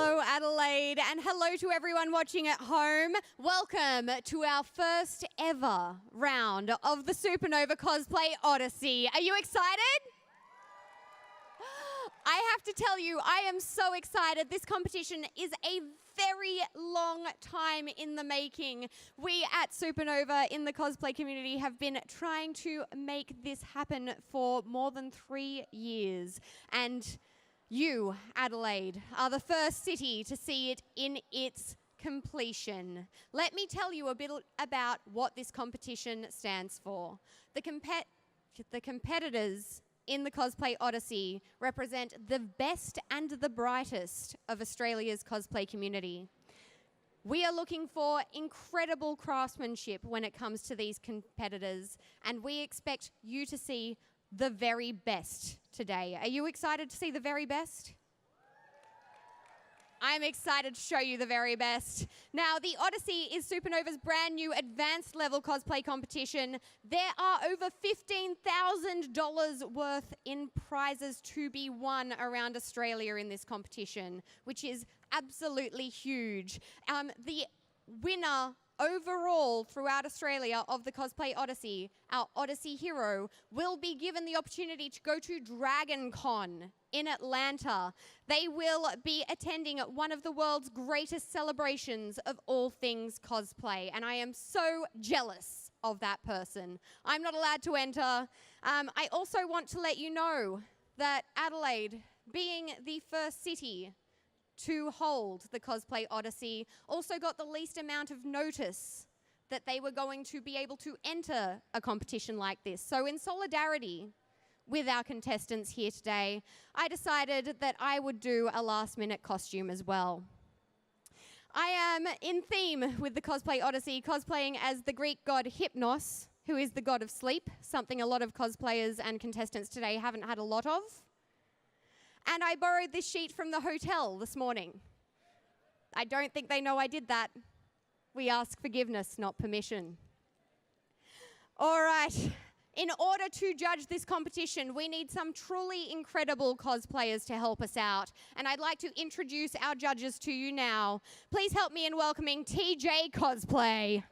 Hello, Adelaide, and hello to everyone watching at home. Welcome to our first ever round of the Supanova Cosplay Odyssey. Are you excited? I have to tell you, I am so excited. This competition is a very long time in the making. We at Supanova in the cosplay community have been trying to make this happen for more than 3 years. And you, Adelaide, are the first city to see it in its completion. Let me tell you a bit about what this competition stands for. The competitors in the Cosplay Odyssey represent the best and the brightest of Australia's cosplay community. We are looking for incredible craftsmanship when it comes to these competitors, and we expect you to see the very best today. Are you excited to see the very best? I'm excited to show you the very best. Now, the Odyssey is Supanova's brand new advanced level cosplay competition. There are over $15,000 worth in prizes to be won around Australia in this competition, which is absolutely huge. The winner overall throughout Australia of the Cosplay Odyssey, our Odyssey Hero, will be given the opportunity to go to Dragon Con in Atlanta. They will be attending one of the world's greatest celebrations of all things cosplay, and I am so jealous of that person. I'm not allowed to enter. I also want to let you know that Adelaide, being the first city to hold the Cosplay Odyssey, also got the least amount of notice that they were going to be able to enter a competition like this. So in solidarity with our contestants here today, I decided that I would do a last-minute costume as well. I am in theme with the Cosplay Odyssey, cosplaying as the Greek god Hypnos, who is the god of sleep, something a lot of cosplayers and contestants today haven't had a lot of. And I borrowed this sheet from the hotel this morning. I don't think they know I did that. We ask forgiveness, not permission. All right. In order to judge this competition, we need some truly incredible cosplayers to help us out. And I'd like to introduce our judges to you now. Please help me in welcoming TJ Cosplay.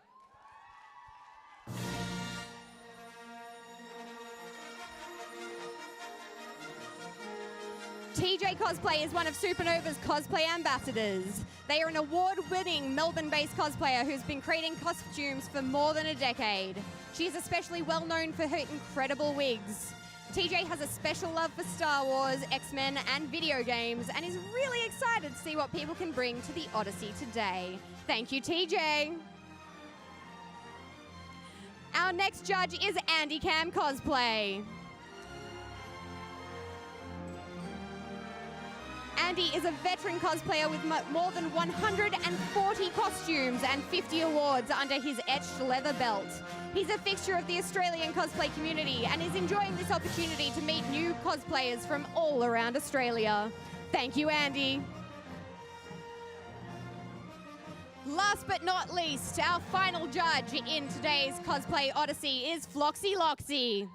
TJ Cosplay is one of Supanova's cosplay ambassadors. They are an award-winning Melbourne-based cosplayer who's been creating costumes for more than a decade. She is especially well known for her incredible wigs. TJ has a special love for Star Wars, X-Men, and video games, and is really excited to see what people can bring to the Odyssey today. Thank you, TJ. Our next judge is Andy Cam Cosplay. Andy is a veteran cosplayer with more than 140 costumes and 50 awards under his etched leather belt. He's a fixture of the Australian cosplay community and is enjoying this opportunity to meet new cosplayers from all around Australia. Thank you, Andy. Last but not least, our final judge in today's Cosplay Odyssey is Floxy Loxy.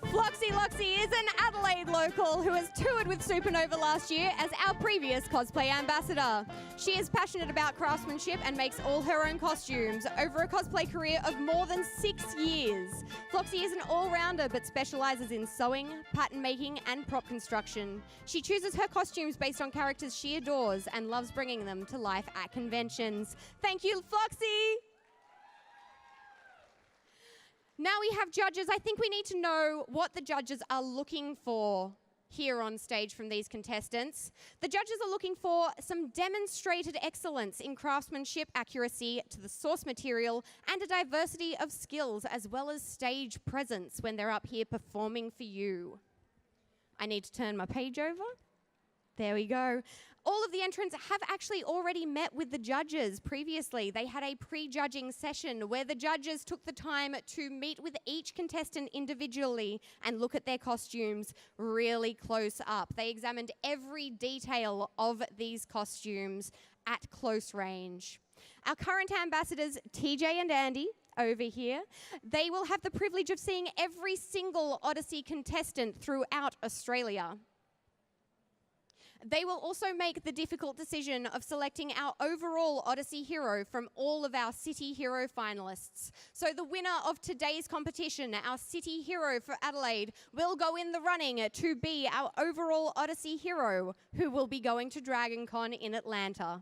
Floxy Loxy is an Adelaide local who has toured with Supanova last year as our previous cosplay ambassador. She is passionate about craftsmanship and makes all her own costumes over a cosplay career of more than 6 years. Floxy is an all-rounder but specialises in sewing, pattern making and prop construction. She chooses her costumes based on characters she adores and loves bringing them to life at conventions. Thank you, Floxy! Now we have judges. I think we need to know what the judges are looking for here on stage from these contestants. The judges are looking for some demonstrated excellence in craftsmanship, accuracy to the source material, and a diversity of skills as well as stage presence when they're up here performing for you. I need to turn my page over. There we go. All of the entrants have actually already met with the judges previously. They had a pre-judging session where the judges took the time to meet with each contestant individually and look at their costumes really close up. They examined every detail of these costumes at close range. Our current ambassadors, TJ and Andy, over here. They will have the privilege of seeing every single Odyssey contestant throughout Australia. They will also make the difficult decision of selecting our overall Odyssey Hero from all of our City Hero finalists. So the winner of today's competition, our City Hero for Adelaide, will go in the running to be our overall Odyssey Hero, who will be going to Dragon Con in Atlanta.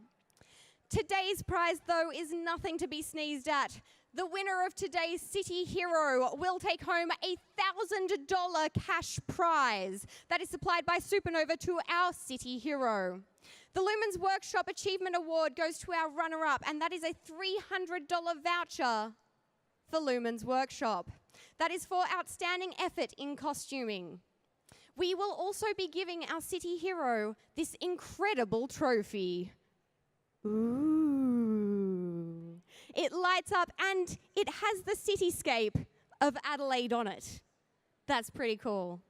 Today's prize, though, is nothing to be sneezed at. The winner of today's City Hero will take home a $1,000 cash prize that is supplied by Supanova to our City Hero. The Lumens Workshop Achievement Award goes to our runner-up, and that is a $300 voucher for Lumens Workshop. That is for outstanding effort in costuming. We will also be giving our City Hero this incredible trophy. Ooh. It lights up and it has the cityscape of Adelaide on it. That's pretty cool.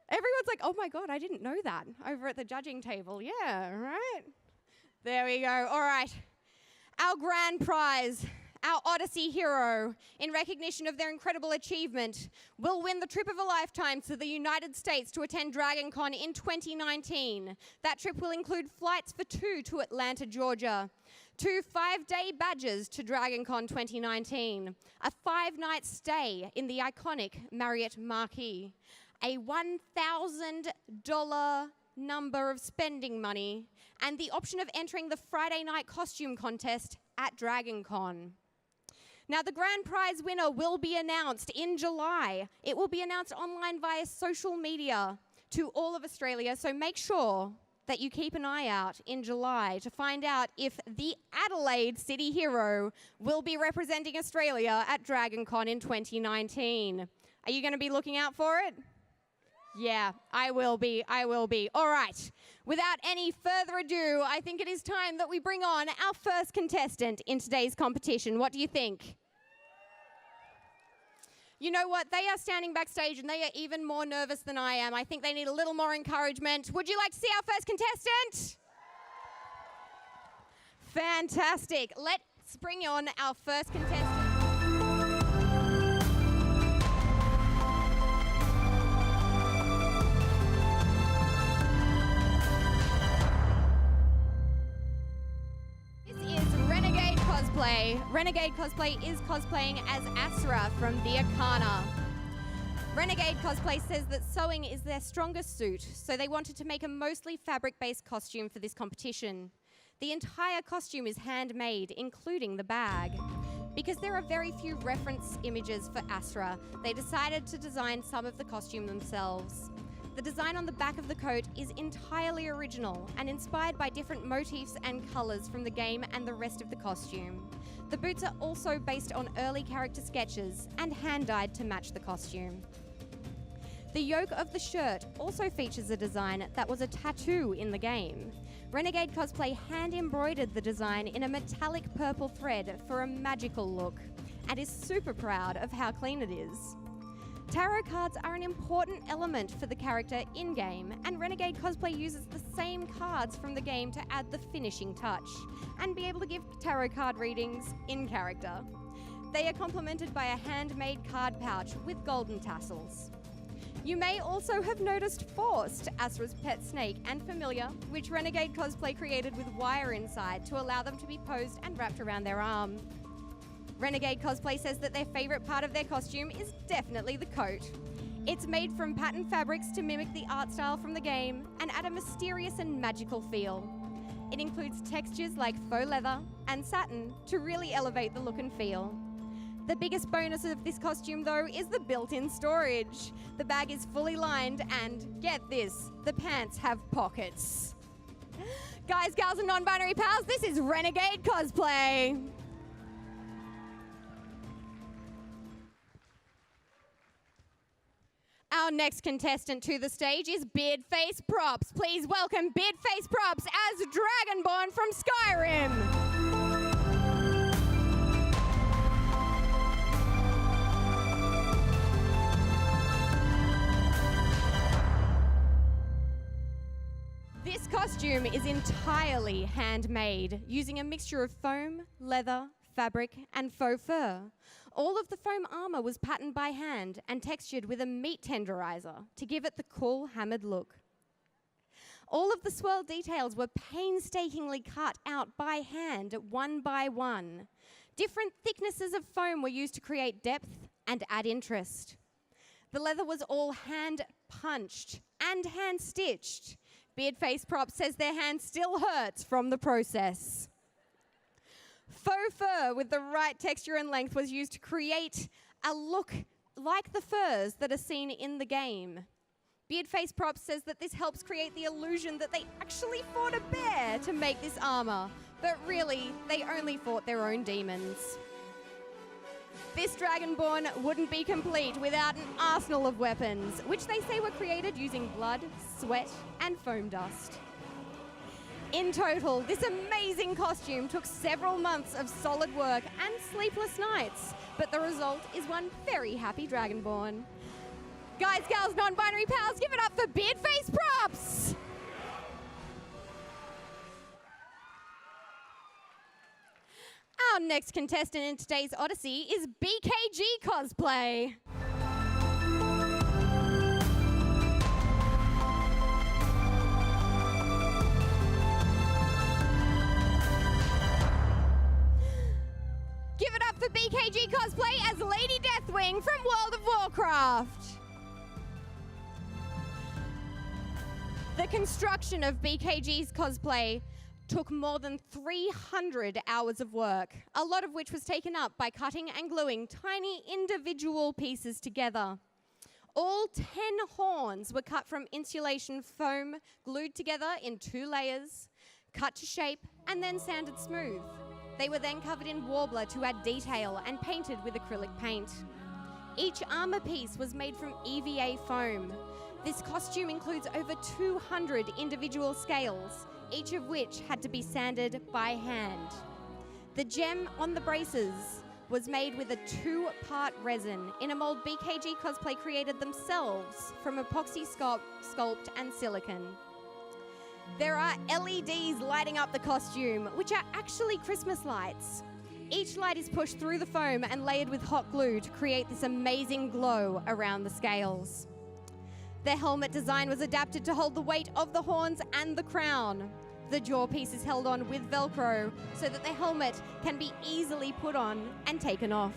Everyone's like, oh my God, I didn't know that, over at the judging table. Yeah, right? There we go. All right. Our grand prize, our Odyssey Hero, in recognition of their incredible achievement, will win the trip of a lifetime to the United States to attend Dragon Con in 2019. That trip will include flights for 2 to Atlanta, Georgia, 2 5-day badges to Dragon Con 2019, a 5-night stay in the iconic Marriott Marquis, a $1,000 number of spending money, and the option of entering the Friday night costume contest at Dragon Con. Now, the grand prize winner will be announced in July. It will be announced online via social media to all of Australia, so make sure that you keep an eye out in July to find out if the Adelaide City Hero will be representing Australia at Dragon Con in 2019. Are you going to be looking out for it? Yeah, I will be. All right. Without any further ado, I think it is time that we bring on our first contestant in today's competition. What do you think? You know what? They are standing backstage and they are even more nervous than I am. I think they need a little more encouragement. Would you like to see our first contestant? Fantastic. Let's bring on our first contestant. Renegade Cosplay is cosplaying as Asura from the Arcana. Renegade Cosplay says that sewing is their strongest suit, so they wanted to make a mostly fabric-based costume for this competition. The entire costume is handmade, including the bag. Because there are very few reference images for Asura, they decided to design some of the costume themselves. The design on the back of the coat is entirely original and inspired by different motifs and colours from the game and the rest of the costume. The boots are also based on early character sketches and hand-dyed to match the costume. The yoke of the shirt also features a design that was a tattoo in the game. Renegade Cosplay hand-embroidered the design in a metallic purple thread for a magical look and is super proud of how clean it is. Tarot cards are an important element for the character in-game, and Renegade Cosplay uses the same cards from the game to add the finishing touch, and be able to give tarot card readings in character. They are complemented by a handmade card pouch with golden tassels. You may also have noticed Forced, Asura's pet snake, and Familiar, which Renegade Cosplay created with wire inside to allow them to be posed and wrapped around their arm. Renegade Cosplay says that their favourite part of their costume is definitely the coat. It's made from patterned fabrics to mimic the art style from the game and add a mysterious and magical feel. It includes textures like faux leather and satin to really elevate the look and feel. The biggest bonus of this costume, though, is the built-in storage. The bag is fully lined and, get this, the pants have pockets. Guys, gals, and non-binary pals, this is Renegade Cosplay. Our next contestant to the stage is Beardface Props. Please welcome Beardface Props as Dragonborn from Skyrim. This costume is entirely handmade, using a mixture of foam, leather, fabric, and faux fur. All of the foam armor was patterned by hand and textured with a meat tenderizer to give it the cool, hammered look. All of the swirl details were painstakingly cut out by hand, one by one. Different thicknesses of foam were used to create depth and add interest. The leather was all hand-punched and hand-stitched. Beardface Props says their hand still hurts from the process. Faux fur with the right texture and length was used to create a look like the furs that are seen in the game. Beardface Props says that this helps create the illusion that they actually fought a bear to make this armor, but really, they only fought their own demons. This Dragonborn wouldn't be complete without an arsenal of weapons, which they say were created using blood, sweat, and foam dust. In total, this amazing costume took several months of solid work and sleepless nights, but the result is one very happy Dragonborn. Guys, gals, non-binary pals, give it up for Beardface Props! Our next contestant in today's Odyssey is BKG Cosplay. Give it up for BKG Cosplay as Lady Deathwing from World of Warcraft. The construction of BKG's cosplay took more than 300 hours of work, a lot of which was taken up by cutting and gluing tiny individual pieces together. All 10 horns were cut from insulation foam, glued together in 2 layers, cut to shape, and then sanded smooth. They were then covered in warbler to add detail and painted with acrylic paint. Each armor piece was made from EVA foam. This costume includes over 200 individual scales, each of which had to be sanded by hand. The gem on the braces was made with a 2-part resin in a mold BKG Cosplay created themselves from epoxy sculpt and silicone. There are LEDs lighting up the costume, which are actually Christmas lights. Each light is pushed through the foam and layered with hot glue to create this amazing glow around the scales. The helmet design was adapted to hold the weight of the horns and the crown. The jaw piece is held on with Velcro so that the helmet can be easily put on and taken off.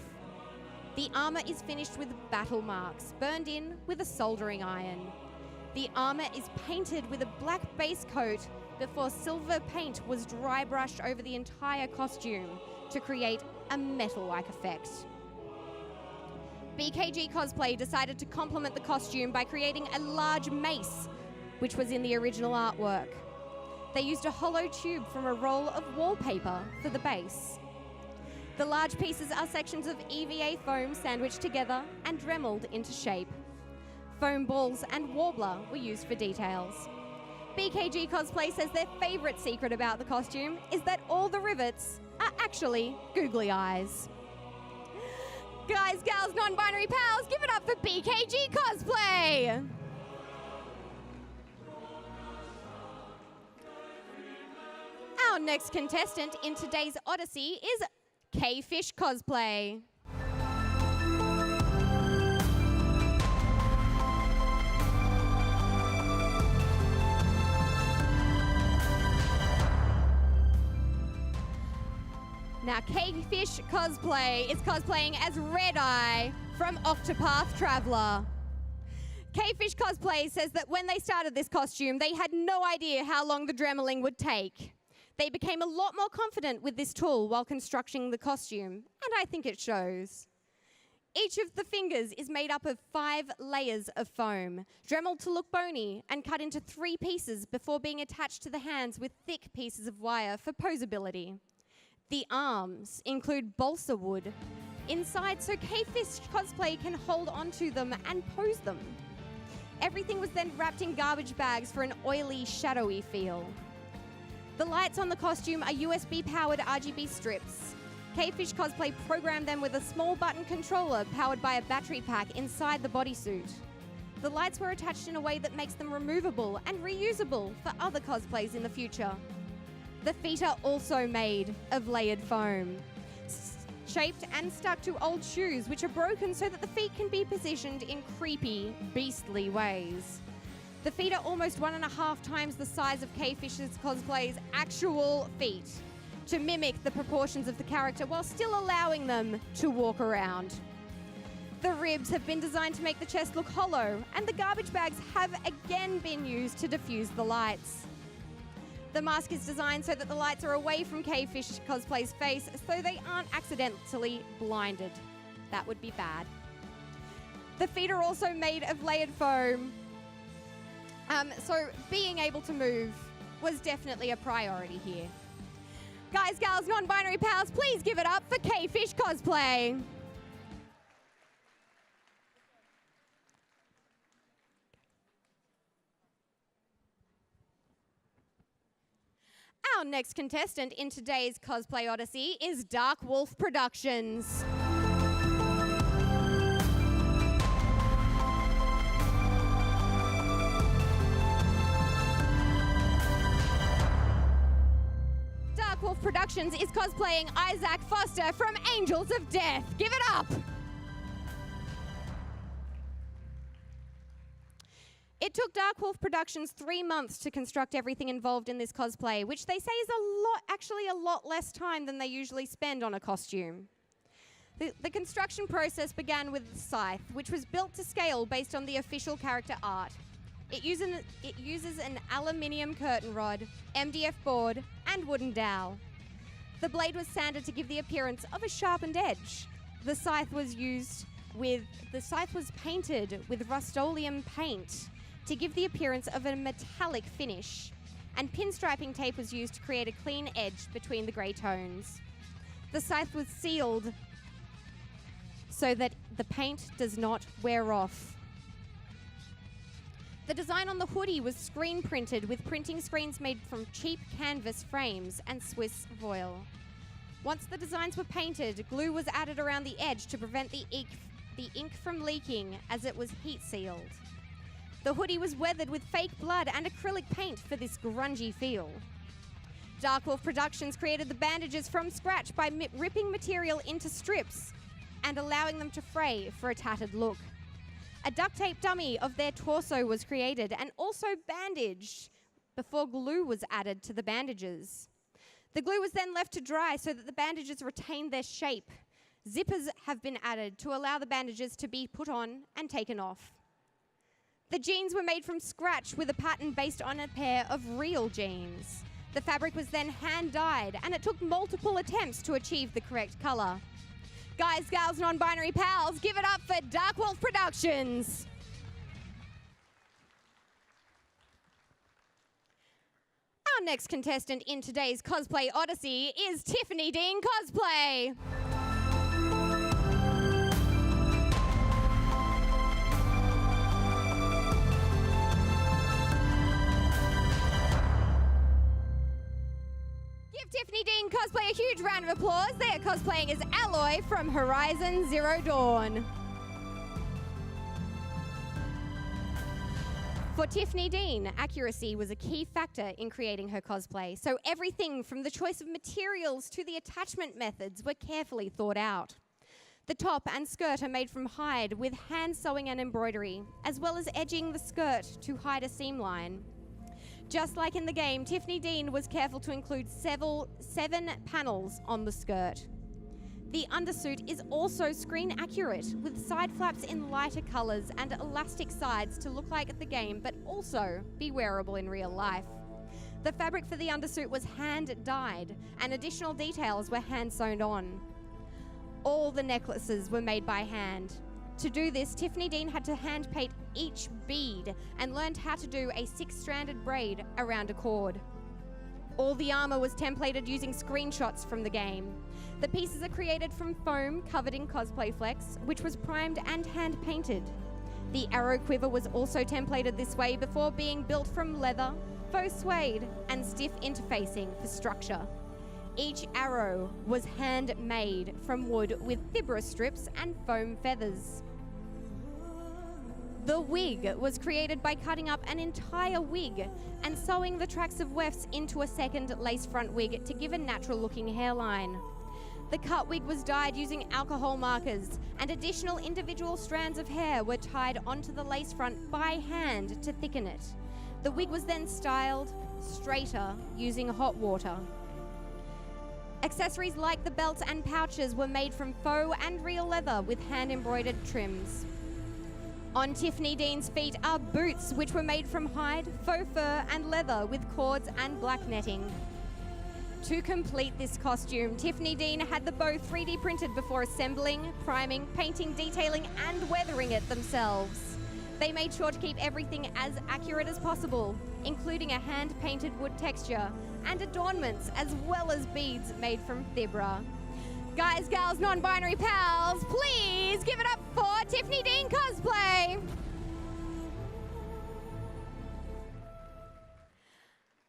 The armor is finished with battle marks, burned in with a soldering iron. The armor is painted with a black base coat before silver paint was dry brushed over the entire costume to create a metal-like effect. BKG Cosplay decided to complement the costume by creating a large mace, which was in the original artwork. They used a hollow tube from a roll of wallpaper for the base. The large pieces are sections of EVA foam sandwiched together and dremeled into shape. Foam balls and warbler were used for details. BKG Cosplay says their favorite secret about the costume is that all the rivets are actually googly eyes. Guys, gals, non-binary pals, give it up for BKG Cosplay! Our next contestant in today's Odyssey is K-Fish Cosplay. Now, K-Fish Cosplay is cosplaying as Red Eye from Octopath Traveler. K-Fish Cosplay says that when they started this costume, they had no idea how long the dremeling would take. They became a lot more confident with this tool while constructing the costume, and I think it shows. Each of the fingers is made up of 5 layers of foam, dremeled to look bony and cut into 3 pieces before being attached to the hands with thick pieces of wire for posability. The arms include balsa wood inside so K-Fish Cosplay can hold onto them and pose them. Everything was then wrapped in garbage bags for an oily, shadowy feel. The lights on the costume are USB-powered RGB strips. K-Fish Cosplay programmed them with a small button controller powered by a battery pack inside the bodysuit. The lights were attached in a way that makes them removable and reusable for other cosplays in the future. The feet are also made of layered foam. shaped and stuck to old shoes, which are broken so that the feet can be positioned in creepy, beastly ways. The feet are almost 1.5 times the size of K-Fish's cosplay's actual feet, to mimic the proportions of the character while still allowing them to walk around. The ribs have been designed to make the chest look hollow, and the garbage bags have again been used to diffuse the lights. The mask is designed so that the lights are away from K-Fish cosplay's face so they aren't accidentally blinded. That would be bad. The feet are also made of layered foam, so being able to move was definitely a priority here. Guys, gals, non-binary pals, please give it up for K-Fish cosplay. Our next contestant in today's Cosplay Odyssey is Dark Wolf Productions. Dark Wolf Productions is cosplaying Isaac Foster from Angels of Death. Give it up! It took Dark Wolf Productions 3 months to construct everything involved in this cosplay, which they say is actually a lot less time than they usually spend on a costume. The construction process began with the scythe, which was built to scale based on the official character art. It uses an aluminium curtain rod, MDF board, and wooden dowel. The blade was sanded to give the appearance of a sharpened edge. The scythe was painted with Rust-Oleum paint to give the appearance of a metallic finish, and pinstriping tape was used to create a clean edge between the grey tones. The scythe was sealed so that the paint does not wear off. The design on the hoodie was screen printed with printing screens made from cheap canvas frames and Swiss foil. Once the designs were painted, glue was added around the edge to prevent the ink from leaking as it was heat sealed. The hoodie was weathered with fake blood and acrylic paint for this grungy feel. Dark Wolf Productions created the bandages from scratch by ripping material into strips and allowing them to fray for a tattered look. A duct tape dummy of their torso was created and also bandaged before glue was added to the bandages. The glue was then left to dry so that the bandages retained their shape. Zippers have been added to allow the bandages to be put on and taken off. The jeans were made from scratch with a pattern based on a pair of real jeans. The fabric was then hand-dyed, and it took multiple attempts to achieve the correct color. Guys, gals, non-binary pals, give it up for Dark Wolf Productions. Our next contestant in today's Cosplay Odyssey is Tiffany Dean Cosplay. Tiffany Dean Cosplay a huge round of applause. They are cosplaying as Alloy from Horizon Zero Dawn. For Tiffany Dean, accuracy was a key factor in creating her cosplay, so everything from the choice of materials to the attachment methods were carefully thought out. The top and skirt are made from hide with hand sewing and embroidery, as well as edging the skirt to hide a seam line. Just like in the game, Tiffany Dean was careful to include 7 panels on the skirt. The undersuit is also screen accurate, with side flaps in lighter colors and elastic sides to look like the game, but also be wearable in real life. The fabric for the undersuit was hand-dyed, and additional details were hand-sewn on. All the necklaces were made by hand. To do this, Tiffany Dean had to hand paint each bead and learned how to do a 6-stranded braid around a cord. All the armor was templated using screenshots from the game. The pieces are created from foam covered in cosplay flex, which was primed and hand painted. The arrow quiver was also templated this way before being built from leather, faux suede, and stiff interfacing for structure. Each arrow was handmade from wood with fibra strips and foam feathers. The wig was created by cutting up an entire wig and sewing the tracks of wefts into a second lace front wig to give a natural looking hairline. The cut wig was dyed using alcohol markers, and additional individual strands of hair were tied onto the lace front by hand to thicken it. The wig was then styled straighter using hot water. Accessories like the belts and pouches were made from faux and real leather with hand-embroidered trims. On Tiffany Dean's feet are boots which were made from hide, faux fur and leather with cords and black netting. To complete this costume, Tiffany Dean had the bow 3D printed before assembling, priming, painting, detailing and weathering it themselves. They made sure to keep everything as accurate as possible, including a hand-painted wood texture and adornments as well as beads made from fibra. Guys, gals, non-binary pals, please give it up for Tiffany Dean Cosplay!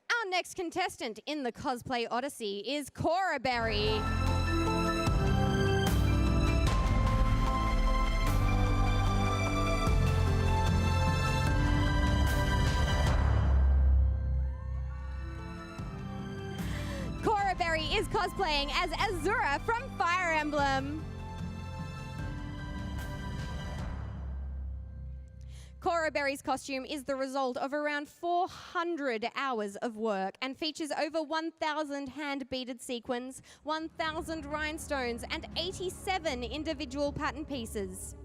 Our next contestant in the Cosplay Odyssey is Cora Berry. Cora Berry is cosplaying as Azura from Fire Emblem. Cora Berry's costume is the result of around 400 hours of work and features over 1,000 hand-beaded sequins, 1,000 rhinestones, and 87 individual pattern pieces.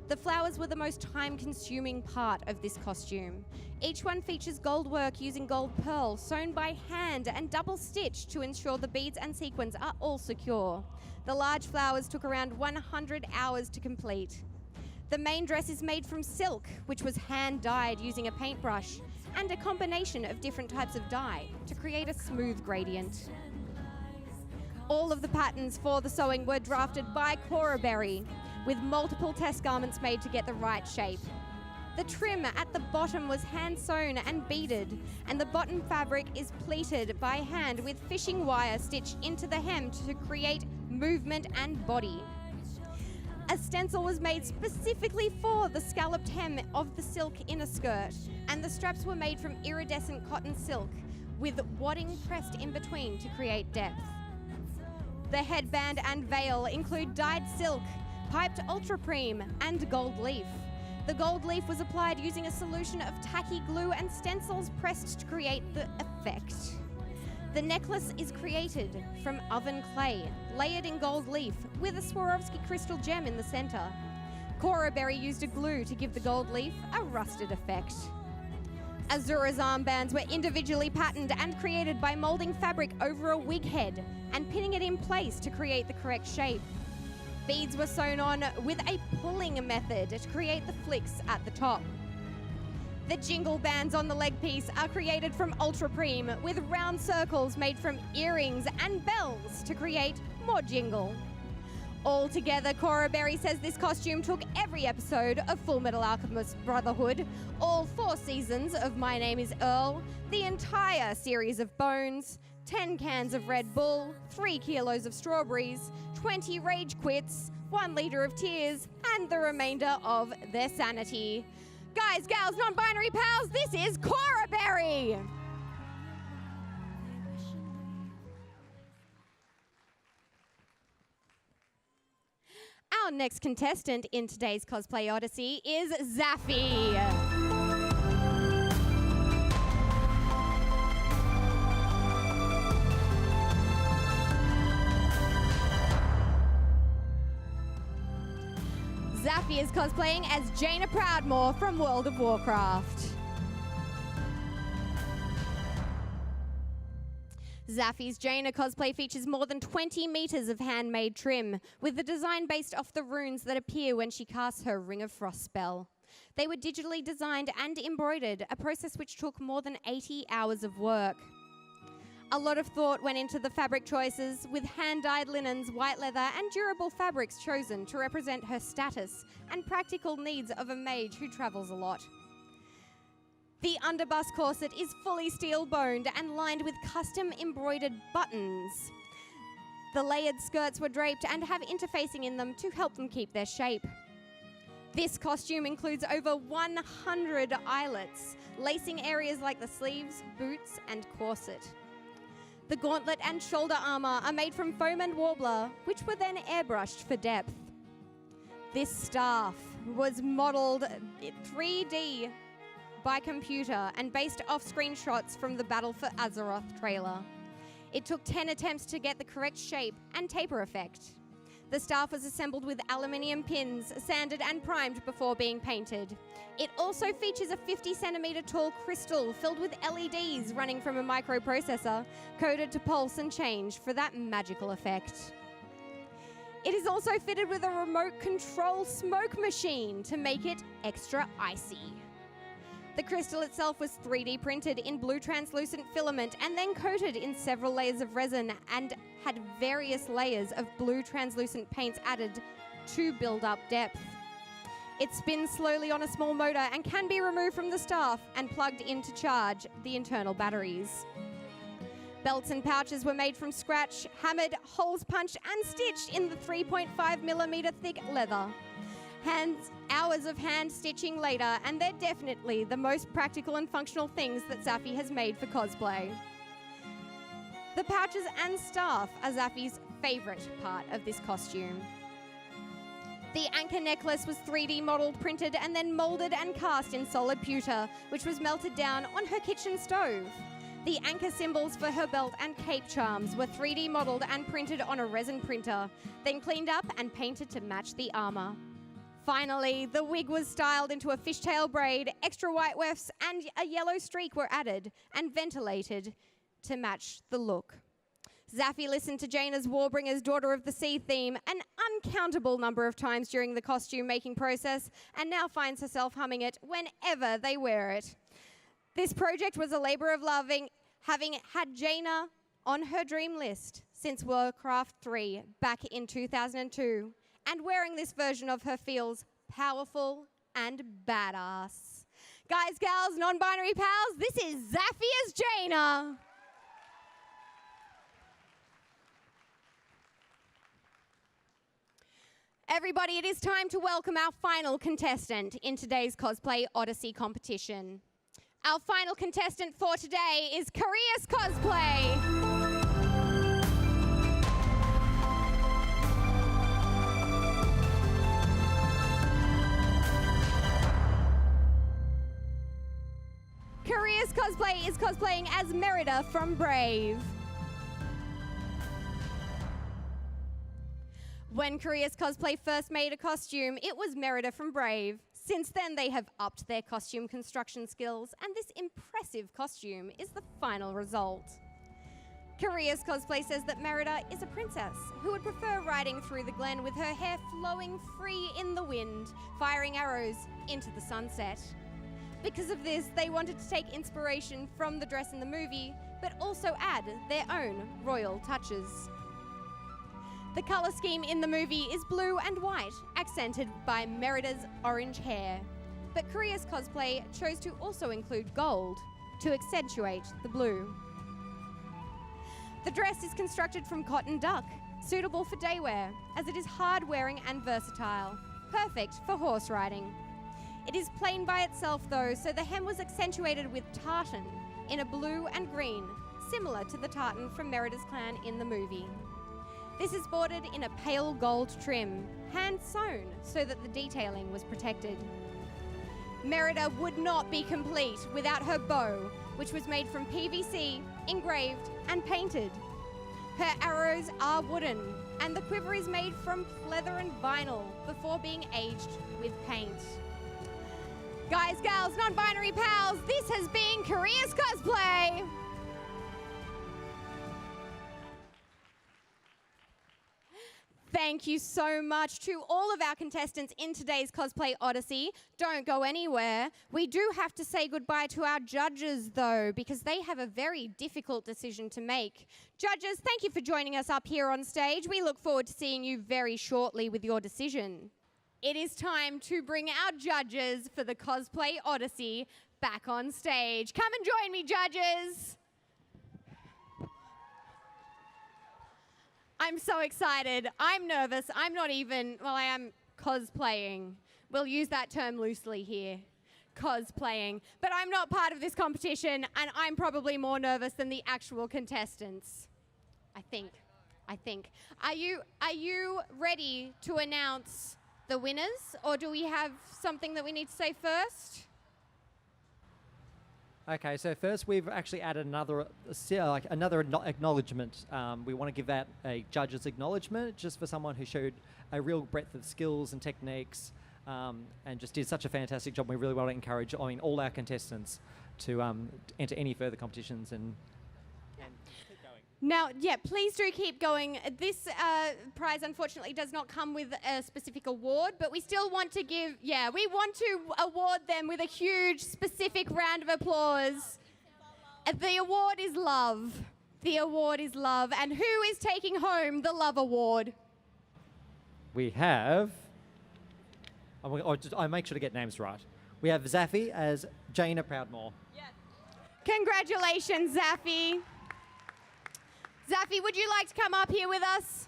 The flowers were the most time-consuming part of this costume. Each one features gold work using gold pearl sewn by hand and double-stitched to ensure the beads and sequins are all secure. The large flowers took around 100 hours to complete. The main dress is made from silk, which was hand-dyed using a paintbrush, and a combination of different types of dye to create a smooth gradient. All of the patterns for the sewing were drafted by Cora Berry, with multiple test garments made to get the right shape. The trim at the bottom was hand-sewn and beaded, and the bottom fabric is pleated by hand with fishing wire stitched into the hem to create movement and body. A stencil was made specifically for the scalloped hem of the silk inner skirt, and the straps were made from iridescent cotton silk, with wadding pressed in between to create depth. The headband and veil include dyed silk, piped ultrapreme, and gold leaf. The gold leaf was applied using a solution of tacky glue and stencils pressed to create the effect. The necklace is created from oven clay, layered in gold leaf, with a Swarovski crystal gem in the center. Cora Berry used a glue to give the gold leaf a rusted effect. Azura's armbands were individually patterned and created by molding fabric over a wig head and pinning it in place to create the correct shape. Beads were sewn on with a pulling method to create the flicks at the top. The jingle bands on the leg piece are created from ultrapreme, with round circles made from earrings and bells to create more jingle. Altogether, Cora Berry says this costume took every episode of Full Metal Alchemist Brotherhood, all 4 seasons of My Name is Earl, the entire series of Bones, 10 cans of Red Bull, 3 kilos of strawberries, 20 rage quits, 1 liter of tears, and the remainder of their sanity. Guys, gals, non-binary pals, this is Cora Berry! Our next contestant in today's Cosplay Odyssey is Zaffy. Zaffy is cosplaying as Jaina Proudmoore from World of Warcraft. Zaffy's Jaina cosplay features more than 20 meters of handmade trim, with the design based off the runes that appear when she casts her Ring of Frost spell. They were digitally designed and embroidered, a process which took more than 80 hours of work. A lot of thought went into the fabric choices, with hand-dyed linens, white leather, and durable fabrics chosen to represent her status and practical needs of a mage who travels a lot. The underbust corset is fully steel-boned and lined with custom embroidered buttons. The layered skirts were draped and have interfacing in them to help them keep their shape. This costume includes over 100 eyelets, lacing areas like the sleeves, boots, and corset. The gauntlet and shoulder armor are made from foam and warbler, which were then airbrushed for depth. This staff was modeled 3D by computer and based off screenshots from the Battle for Azeroth trailer. It took 10 attempts to get the correct shape and taper effect. The staff was assembled with aluminium pins, sanded and primed before being painted. It also features a 50-centimeter tall crystal filled with LEDs running from a microprocessor, coded to pulse and change for that magical effect. It is also fitted with a remote control smoke machine to make it extra icy. The crystal itself was 3D printed in blue translucent filament and then coated in several layers of resin and had various layers of blue translucent paints added to build up depth. It spins slowly on a small motor and can be removed from the staff and plugged in to charge the internal batteries. Belts and pouches were made from scratch, hammered, holes punched and stitched in the 3.5mm thick leather. Hours of hand stitching later, and they're definitely the most practical and functional things that Zaffi has made for cosplay. The pouches and staff are Zaffi's favourite part of this costume. The anchor necklace was 3D modelled, printed and then moulded and cast in solid pewter, which was melted down on her kitchen stove. The anchor symbols for her belt and cape charms were 3D modelled and printed on a resin printer, then cleaned up and painted to match the armour. Finally, the wig was styled into a fishtail braid, extra white wefts and a yellow streak were added and ventilated to match the look. Zaffi listened to Jaina's Warbringer's Daughter of the Sea theme an uncountable number of times during the costume making process and now finds herself humming it whenever they wear it. This project was a labour of love, having had Jaina on her dream list since Warcraft 3 back in 2002. And wearing this version of her feels powerful and badass. Guys, gals, non-binary pals, this is Zaffi as Jaina. Everybody, it is time to welcome our final contestant in today's Cosplay Odyssey competition. Our final contestant for today is Curious Cosplay. Curious Cosplay is cosplaying as Merida from Brave. When Curious Cosplay first made a costume, it was Merida from Brave. Since then, they have upped their costume construction skills, and this impressive costume is the final result. Curious Cosplay says that Merida is a princess who would prefer riding through the glen with her hair flowing free in the wind, firing arrows into the sunset. Because of this, they wanted to take inspiration from the dress in the movie, but also add their own royal touches. The color scheme in the movie is blue and white, accented by Merida's orange hair. But Curious Cosplay chose to also include gold to accentuate the blue. The dress is constructed from cotton duck, suitable for day wear, as it is hard-wearing and versatile, perfect for horse riding. It is plain by itself though, so the hem was accentuated with tartan in a blue and green, similar to the tartan from Merida's clan in the movie. This is bordered in a pale gold trim, hand-sewn so that the detailing was protected. Merida would not be complete without her bow, which was made from PVC, engraved and painted. Her arrows are wooden, and the quiver is made from leather and vinyl before being aged with paint. Guys, gals, non-binary pals, this has been Curious Cosplay. Thank you so much to all of our contestants in today's Cosplay Odyssey. Don't go anywhere. We do have to say goodbye to our judges, though, because they have a very difficult decision to make. Judges, thank you for joining us up here on stage. We look forward to seeing you very shortly with your decision. It is time to bring our judges for the Cosplay Odyssey back on stage. Come and join me, judges. I'm so excited. I'm nervous. I'm not even, well, I am cosplaying. We'll use that term loosely here. cosplaying. But I'm not part of this competition, and I'm probably more nervous than the actual contestants. I think. Are you ready to announce the winners, or do we have something that we need to say first? Okay, so first we've actually added another acknowledgement. We want to give that a judge's acknowledgement, just for someone who showed a real breadth of skills and techniques, and just did such a fantastic job. We really want to encourage, all our contestants to enter any further competitions and keep going. Now, yeah, please do keep going. This prize, unfortunately, does not come with a specific award, but we still want to we want to award them with a huge, specific round of applause. The award is love. The award is love. And who is taking home the Love Award? We have... I make sure to get names right. We have Zaffi as Jaina Proudmore. Yes. Congratulations, Zaffi. Zaffi, would you like to come up here with us?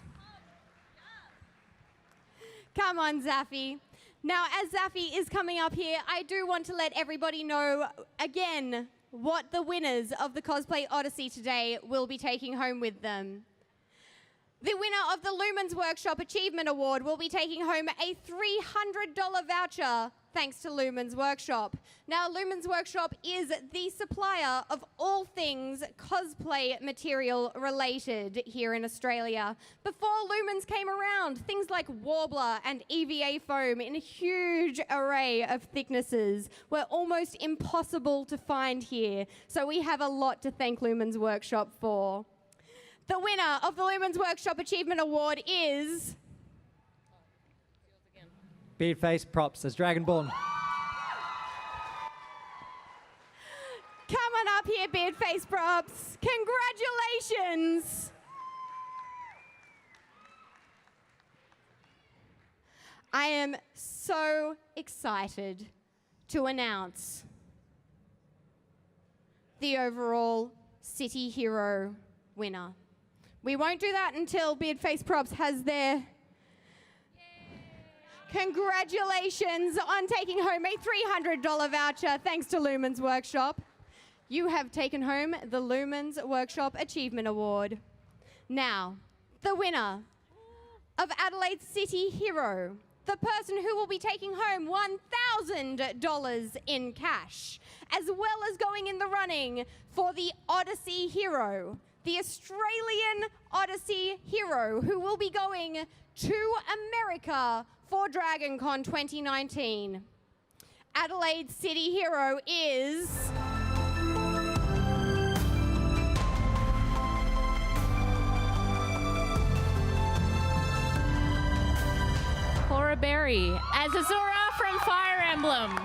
Come on, Zaffi. Now, as Zaffi is coming up here, I do want to let everybody know, again, what the winners of the Cosplay Odyssey today will be taking home with them. The winner of the Lumens Workshop Achievement Award will be taking home a $300 voucher thanks to Lumens Workshop. Now, Lumens Workshop is the supplier of all things cosplay material related here in Australia. Before Lumens came around, things like Warbler and EVA foam in a huge array of thicknesses were almost impossible to find here. So we have a lot to thank Lumens Workshop for. The winner of the Lumens Workshop Achievement Award is... Beardface Props as Dragonborn. Come on up here, Beardface Props. Congratulations. I am so excited to announce the overall City Hero winner. We won't do that until Beardface Props has their... Yay. Congratulations on taking home a $300 voucher thanks to Lumens Workshop. You have taken home the Lumens Workshop Achievement Award. Now, the winner of Adelaide City Hero, the person who will be taking home $1,000 in cash, as well as going in the running for the Odyssey Hero, the Australian Odyssey Hero, who will be going to America for DragonCon 2019. Adelaide City Hero is... Cora Berry as Azura from Fire Emblem.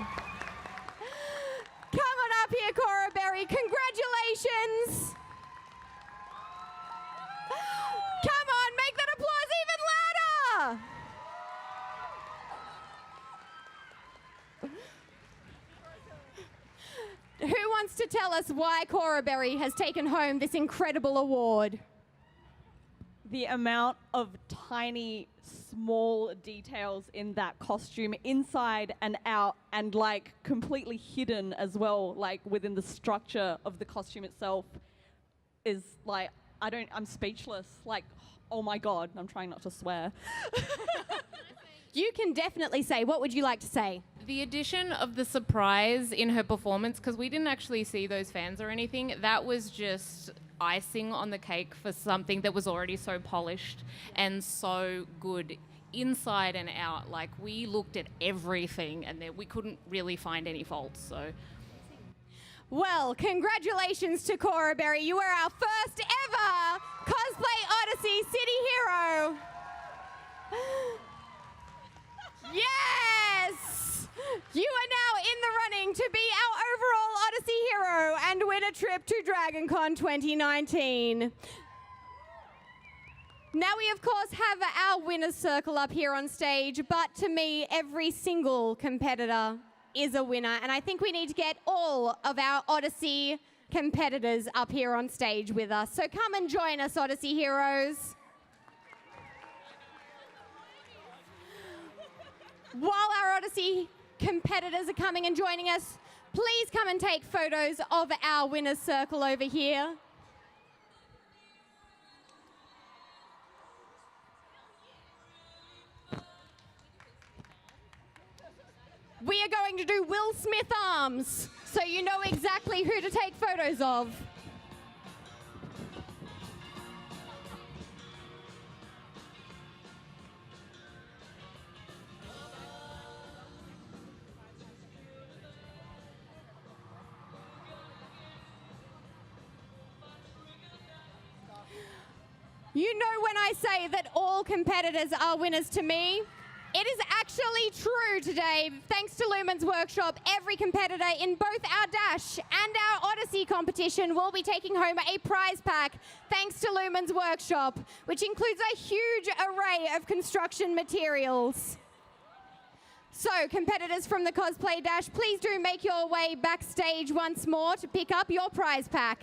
Come on up here, Cora Berry. Congratulations. Come on, make that applause even louder. Who wants to tell us why Cora Berry has taken home this incredible award? The amount of tiny, small details in that costume, inside and out, and like completely hidden as well, like within the structure of the costume itself, is like, I'm speechless. Like, oh my God, I'm trying not to swear. You can definitely say. What would you like to say? The addition of the surprise in her performance, because we didn't actually see those fans or anything, that was just icing on the cake for something that was already so polished and so good inside and out. Like, we looked at everything and we couldn't really find any faults, so... Well, congratulations to Cora Berry. You are our first ever Cosplay Odyssey City Hero. Yes! You are now in the running to be our overall Odyssey Hero and win a trip to DragonCon 2019. Now we, of course, have our winner's circle up here on stage, but to me, every single competitor is a winner, and I think we need to get all of our Odyssey competitors up here on stage with us. So come and join us, Odyssey Heroes. While our Odyssey competitors are coming and joining us, please come and take photos of our winner's circle over here. We are going to do Will Smith arms, so you know exactly who to take photos of. You know when I say that all competitors are winners to me, it is actually true today. Thanks to Lumen's Workshop, every competitor in both our Dash and our Odyssey competition will be taking home a prize pack thanks to Lumen's Workshop, which includes a huge array of construction materials. So, competitors from the Cosplay Dash, please do make your way backstage once more to pick up your prize pack.